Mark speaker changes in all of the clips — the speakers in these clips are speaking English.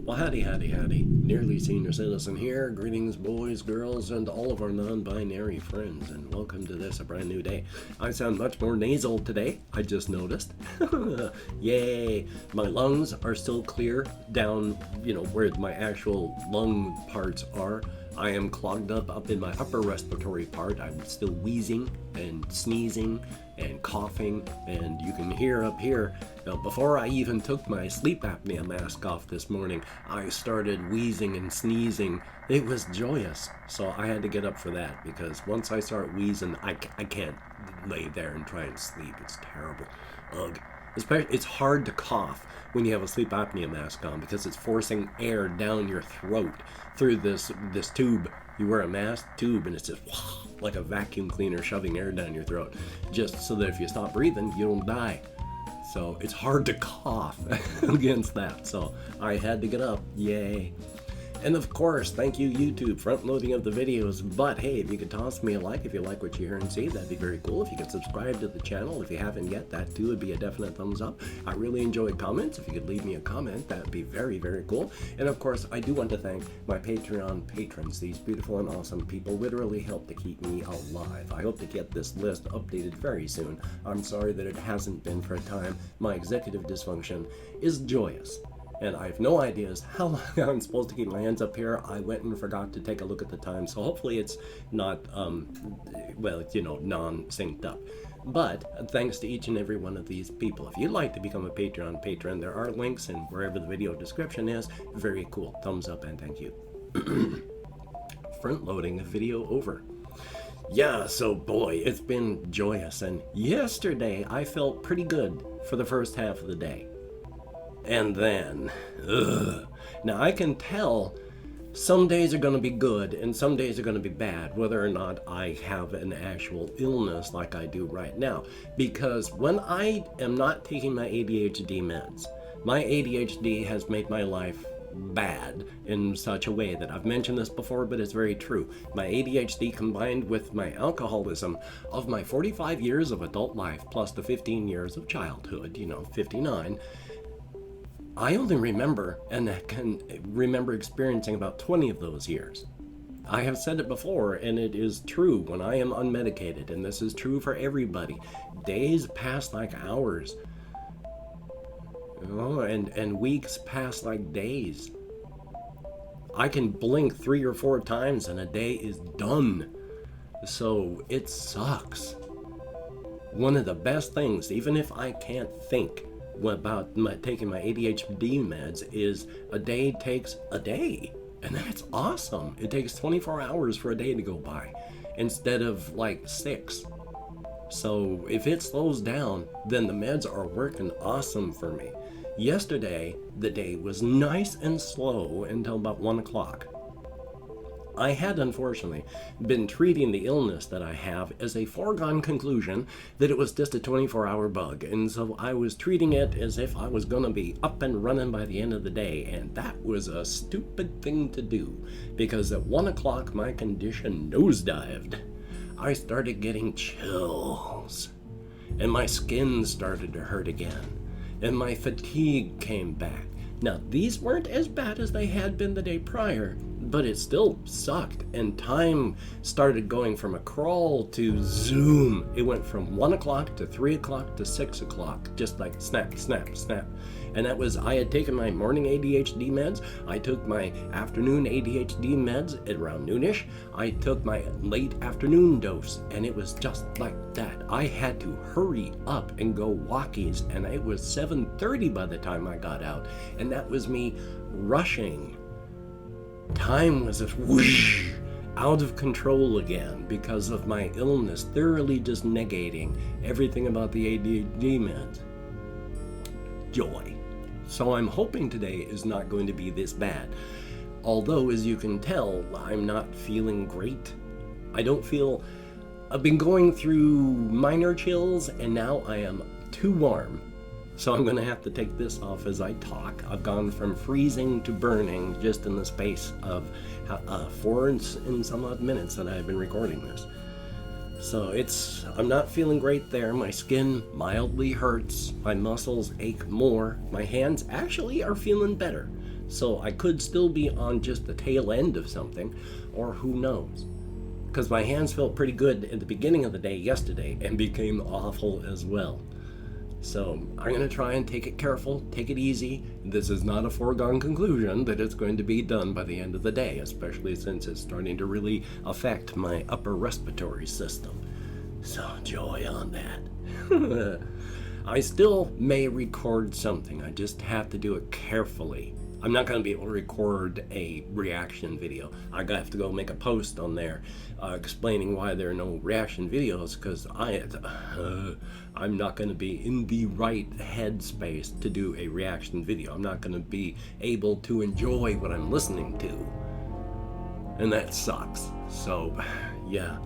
Speaker 1: Well, howdy, howdy, howdy. Nearly Senior Citizen here. Greetings, boys, girls, and all of our non-binary friends, and welcome to this, a brand new day. I sound much more nasal today, I just noticed. Yay! My lungs are still clear down, where my actual lung parts are. I am clogged up in my upper respiratory part. I'm still wheezing and sneezing and coughing, and you can hear up here. Now, before I even took my sleep apnea mask off this morning, I started wheezing and sneezing. It was joyous, so I had to get up for that, because once I start wheezing, I can't lay there and try and sleep. It's terrible. Ugh. It's hard to cough when you have a sleep apnea mask on, because it's forcing air down your throat through this tube. You wear a mask tube, and it's just like a vacuum cleaner shoving air down your throat, just so that if you stop breathing, you don't die. So it's hard to cough against that. So I had to get up. Yay. And of course, thank you, YouTube, front loading of the videos. But hey, if you could toss me a like if you like what you hear and see, that'd be very cool. If you could subscribe to the channel if you haven't yet, that too would be a definite thumbs up. I really enjoy comments. If you could leave me a comment, that'd be very, very cool. And of course, I do want to thank my Patreon patrons. These beautiful and awesome people literally help to keep me alive. I hope to get this list updated very soon. I'm sorry that it hasn't been for a time. My executive dysfunction is joyous, and I have no ideas how long I'm supposed to keep my hands up here. I went and forgot to take a look at the time, so hopefully it's not, non-synced up. But thanks to each and every one of these people. If you'd like to become a Patreon patron, there are links in wherever the video description is. Very cool. Thumbs up and thank you. Front loading the video over. Yeah, so boy, it's been joyous, and yesterday I felt pretty good for the first half of the day. And then, now I can tell some days are going to be good and some days are going to be bad, whether or not I have an actual illness like I do right now. Because when I am not taking my ADHD meds, my ADHD has made my life bad in such a way that I've mentioned this before, but it's very true. My ADHD combined with my alcoholism of my 45 years of adult life plus the 15 years of childhood, 59, I only remember and can remember experiencing about 20 of those years. I have said it before, and it is true when I am unmedicated, and this is true for everybody. Days pass like hours. And weeks pass like days. I can blink 3 or 4 times and a day is done. So it sucks. One of the best things, even if I can't think about taking my ADHD meds, is a day takes a day, and that's awesome. It takes 24 hours for a day to go by instead of like 6. So if it slows down, then the meds are working awesome for me. Yesterday, the day was nice and slow until about 1 o'clock. I had, unfortunately, been treating the illness that I have as a foregone conclusion that it was just a 24-hour bug, and so I was treating it as if I was going to be up and running by the end of the day, and that was a stupid thing to do, because at 1 o'clock my condition nosedived. I started getting chills, and my skin started to hurt again, and my fatigue came back. Now, these weren't as bad as they had been the day prior, but it still sucked, and time started going from a crawl to zoom. It went from 1 o'clock to 3 o'clock to 6 o'clock, just like snap, snap, snap. And that was, I had taken my morning ADHD meds, I took my afternoon ADHD meds at around noonish, I took my late afternoon dose, and it was just like that. I had to hurry up and go walkies, and it was 7:30 by the time I got out, and that was me rushing. Time was just whoosh, out of control again because of my illness thoroughly just negating everything about the ADHD meds. Joy. So I'm hoping today is not going to be this bad. Although, as you can tell, I'm not feeling great. I've been going through minor chills, and now I am too warm. So I'm going to have to take this off as I talk. I've gone from freezing to burning just in the space of 4 and some odd minutes that I've been recording this. So I'm not feeling great there. My skin mildly hurts. My muscles ache more. My hands actually are feeling better. So I could still be on just the tail end of something, or who knows. Because my hands felt pretty good at the beginning of the day yesterday and became awful as well. So I'm going to try and take it careful, take it easy. This is not a foregone conclusion that it's going to be done by the end of the day, especially since it's starting to really affect my upper respiratory system. So joy on that. I still may record something. I just have to do it carefully. I'm not going to be able to record a reaction video. I have to go make a post on there explaining why there are no reaction videos, because I'm not going to be in the right headspace to do a reaction video. I'm not going to be able to enjoy what I'm listening to. And that sucks. So, yeah,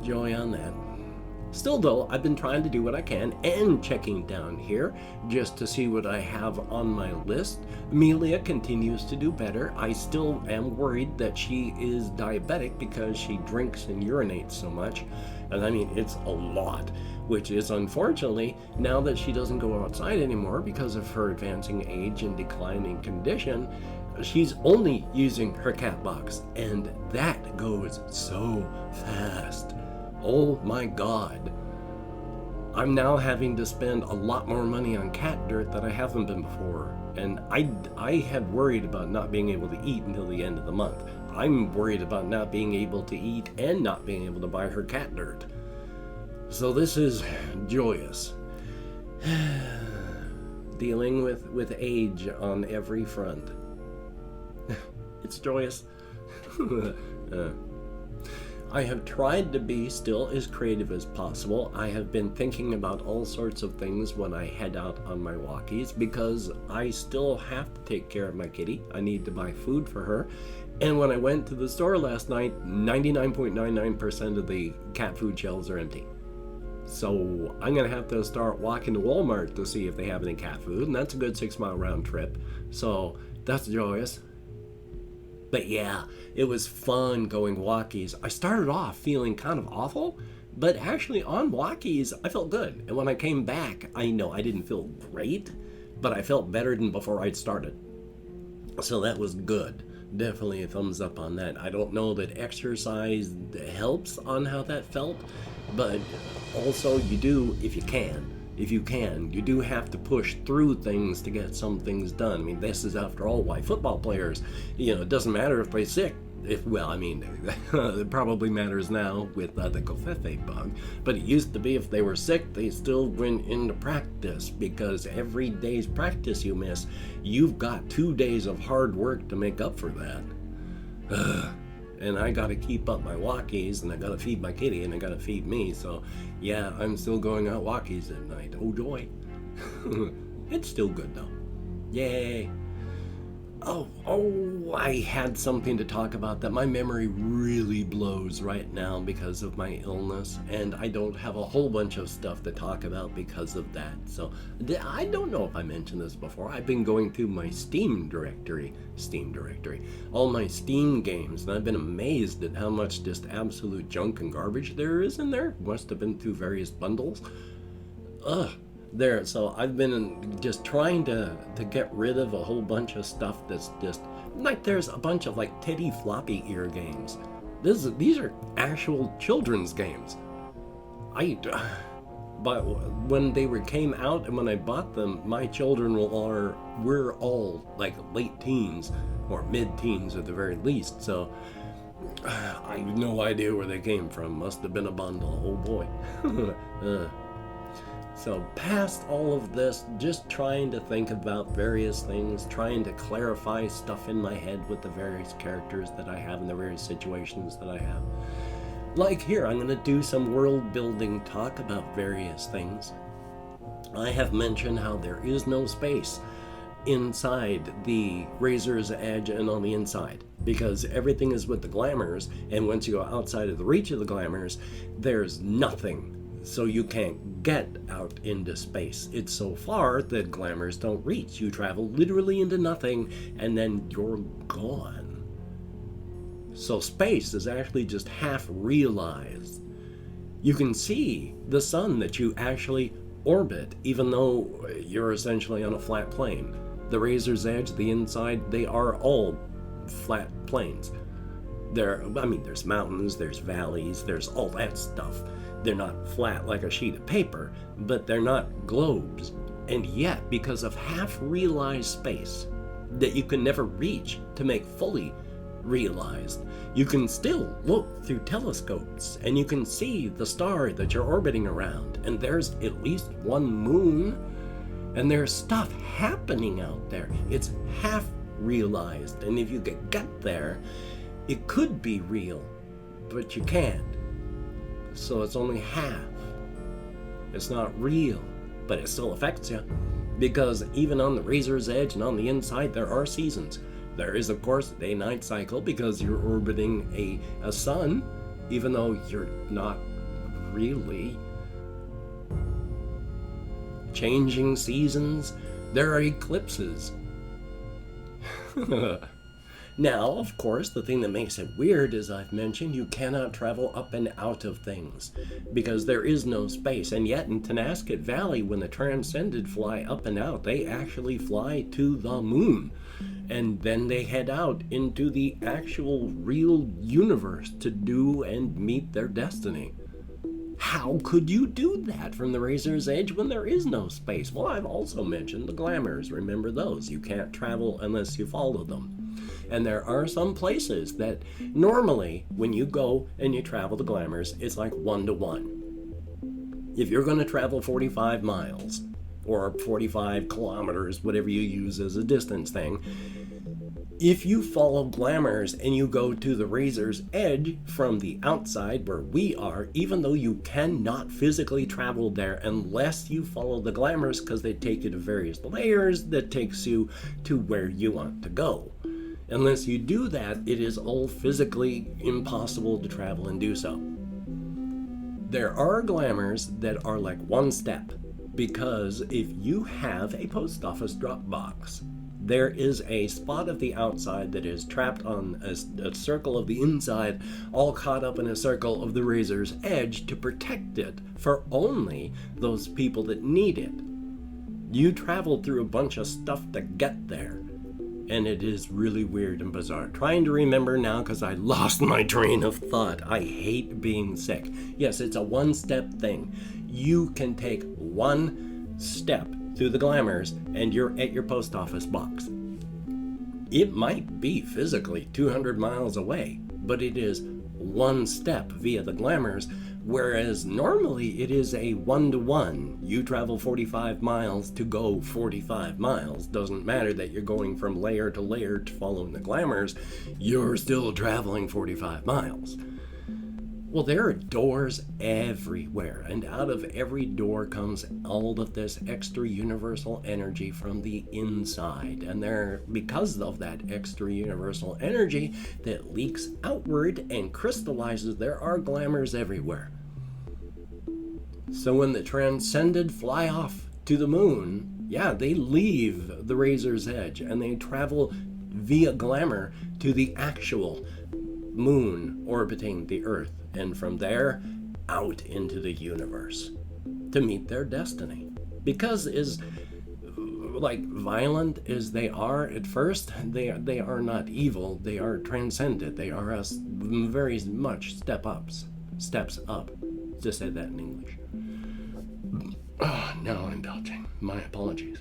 Speaker 1: joy on that. Still though, I've been trying to do what I can and checking down here just to see what I have on my list. Amelia continues to do better. I still am worried that she is diabetic because she drinks and urinates so much. And I mean, it's a lot, which is unfortunately, now that she doesn't go outside anymore because of her advancing age and declining condition, she's only using her cat box, and that goes so fast. Oh my God. I'm now having to spend a lot more money on cat dirt than I haven't been before. And I had worried about not being able to eat until the end of the month. I'm worried about not being able to eat and not being able to buy her cat dirt. So this is joyous. Dealing with age on every front. It's joyous. I have tried to be still as creative as possible. I have been thinking about all sorts of things when I head out on my walkies because I still have to take care of my kitty. I need to buy food for her. And when I went to the store last night, 99.99% of the cat food shelves are empty. So I'm going to have to start walking to Walmart to see if they have any cat food, and that's a good 6-mile round trip. So that's joyous. But yeah, it was fun going walkies. I started off feeling kind of awful, but actually on walkies, I felt good. And when I came back, I know I didn't feel great, but I felt better than before I'd started. So that was good. Definitely a thumbs up on that. I don't know that exercise helps on how that felt, but also you do if you can. If you can, you do have to push through things to get some things done. I mean, this is after all why football players, it doesn't matter if they're sick. It probably matters now with the covfefe bug, but it used to be if they were sick, they still went into practice because every day's practice you miss, you've got 2 days of hard work to make up for that. And I gotta keep up my walkies, and I gotta feed my kitty, and I gotta feed me, so yeah, I'm still going out walkies at night. Oh joy. It's still good though. Yay. Oh, I had something to talk about that my memory really blows right now because of my illness, and I don't have a whole bunch of stuff to talk about because of that. So I don't know if I mentioned this before. I've been going through my Steam directory, all my Steam games, and I've been amazed at how much just absolute junk and garbage there is in there. Must have been through various bundles. So I've been just trying to get rid of a whole bunch of stuff that's just like, there's a bunch of like Teddy floppy ear games. These are actual children's games. But when they came out and when I bought them, my children we're all like late teens or mid-teens at the very least. So I have no idea where they came from. Must have been a bundle. Oh boy. So past all of this, just trying to think about various things, trying to clarify stuff in my head with the various characters that I have in the various situations that I have. Like here, I'm going to do some world building talk about various things. I have mentioned how there is no space inside the Razor's Edge and on the inside, because everything is with the glamours, and once you go outside of the reach of the glamours, there's nothing. So you can't get out into space. It's so far that glamours don't reach. You travel literally into nothing, and then you're gone. So space is actually just half realized. You can see the sun that you actually orbit, even though you're essentially on a flat plane. The razor's edge, the inside, they are all flat planes. There's mountains, there's valleys, there's all that stuff. They're not flat like a sheet of paper, but they're not globes. And yet, because of half-realized space that you can never reach to make fully realized, you can still look through telescopes and you can see the star that you're orbiting around, and there's at least one moon, and there's stuff happening out there. It's half realized, and if you get there, it could be real, but you can't. So it's only half. It's not real, but it still affects you, because even on the razor's edge and on the inside, there are seasons. There is, of course, a day-night cycle because you're orbiting a sun, even though you're not really. Changing seasons. There are eclipses. Now, of course, the thing that makes it weird, as I've mentioned, you cannot travel up and out of things because there is no space. And yet in Tenasket Valley, when the Transcended fly up and out, they actually fly to the moon. And then they head out into the actual real universe to do and meet their destiny. How could you do that from the razor's edge when there is no space? Well, I've also mentioned the glamours. Remember those. You can't travel unless you follow them. And there are some places that normally when you go and you travel the glamours, it's like 1-to-1. If you're going to travel 45 miles or 45 kilometers, whatever you use as a distance thing, if you follow glamours and you go to the razor's edge from the outside where we are, even though you cannot physically travel there unless you follow the glamours, because they take you to various layers that takes you to where you want to go. Unless you do that, it is all physically impossible to travel and do so. There are glamours that are like one step, because if you have a post office drop box, there is a spot of the outside that is trapped on a circle of the inside, all caught up in a circle of the razor's edge to protect it for only those people that need it. You travel through a bunch of stuff to get there, and it is really weird and bizarre. Trying to remember now because I lost my train of thought. I hate being sick. Yes, it's a one-step thing. You can take one step through the glamours and you're at your post office box. It might be physically 200 miles away, but it is one step via the glamours, whereas normally it is a 1-to-1. You travel 45 miles to go 45 miles. Doesn't matter that you're going from layer to layer to following the glamours, you're still traveling 45 miles. Well, there are doors everywhere, and out of every door comes all of this extra universal energy from the inside. And there, because of that extra universal energy that leaks outward and crystallizes, there are glamours everywhere. So when the Transcended fly off to the moon, yeah, they leave the razor's edge and they travel via glamour to the actual moon orbiting the Earth, and from there out into the universe to meet their destiny. Because as like violent as they are at first, they are not evil. They are transcended. They are us very much steps up. Just say that in English. Now I'm belching. My apologies.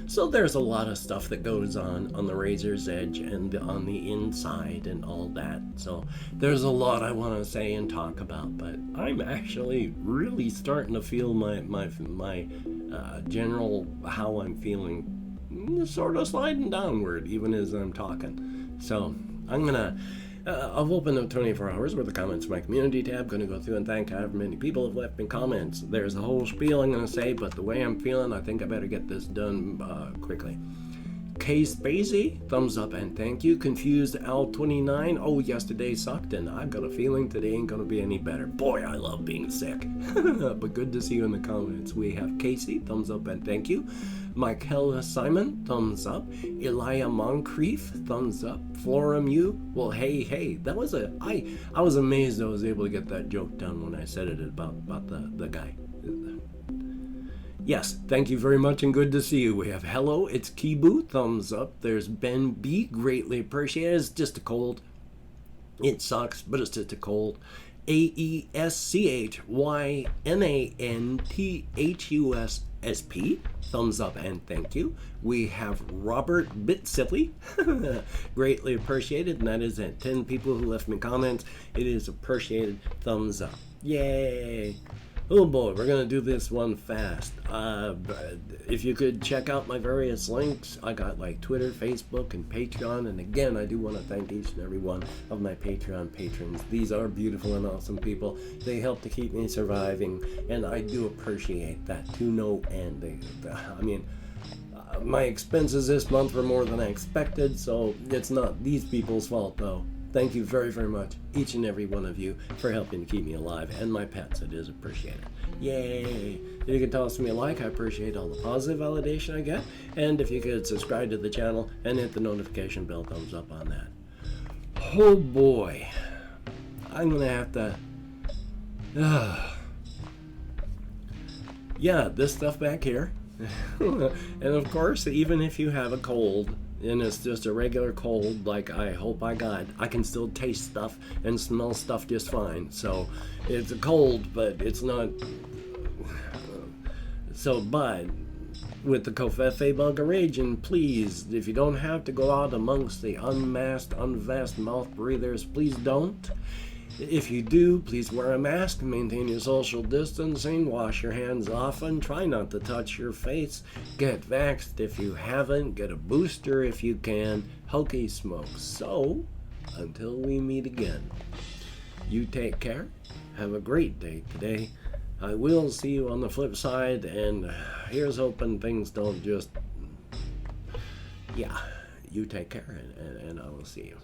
Speaker 1: So there's a lot of stuff that goes on the razor's edge and on the inside and all that. So there's a lot I want to say and talk about, but I'm actually really starting to feel my general how I'm feeling sort of sliding downward even as I'm talking. So I'm gonna I've opened up 24 hours worth of comments in my community tab. Going to go through and thank however many people have left me comments. There's a whole spiel I'm going to say, but the way I'm feeling, I think I better get this done quickly. K Spacey, thumbs up and thank you. Confused Al29, oh, yesterday sucked and I've got a feeling today ain't gonna be any better. Boy, I love being sick. But good to see you in the comments. We have Casey, thumbs up and thank you. Michaela Simon, thumbs up. Elia Moncrief, thumbs up. Flora Mew, well, hey, that was I was amazed I was able to get that joke done when I said it about the guy. Yes, thank you very much and good to see you. We have hello, it's Kibu, thumbs up. There's Ben B, greatly appreciated. It's just a cold. It sucks, but it's just a cold. AESCHYNANTHUSSP, thumbs up and thank you. We have Robert Bitsilly, greatly appreciated, and that is at 10 people who left me comments. It is appreciated, thumbs up. Yay! Oh boy, we're gonna do this one fast. If you could check out my various links, I got like Twitter, Facebook, and Patreon. And again, I do want to thank each and every one of my Patreon patrons. These are beautiful and awesome people. They help to keep me surviving, and I do appreciate that to no end. My expenses this month were more than I expected, so it's not these people's fault though. Thank you very, very much, each and every one of you, for helping to keep me alive, and my pets. It is appreciated. Yay! If you could toss me a like, I appreciate all the positive validation I get, and if you could subscribe to the channel and hit the notification bell, thumbs up on that. Oh boy, I'm gonna have to. Yeah, this stuff back here, and of course, even if you have a cold. And it's just a regular cold like I hope I got, I can still taste stuff and smell stuff just fine. So it's a cold, but it's not. So, but with the Covfefe bug raging, please, if you don't have to go out amongst the unmasked, unvest mouth breathers, please don't. If you do, please wear a mask, maintain your social distancing, wash your hands often, try not to touch your face, get vaxxed if you haven't, get a booster if you can, hokey smoke. So, until we meet again, you take care, have a great day today. I will see you on the flip side, and here's hoping things don't just, yeah, you take care, and I will see you.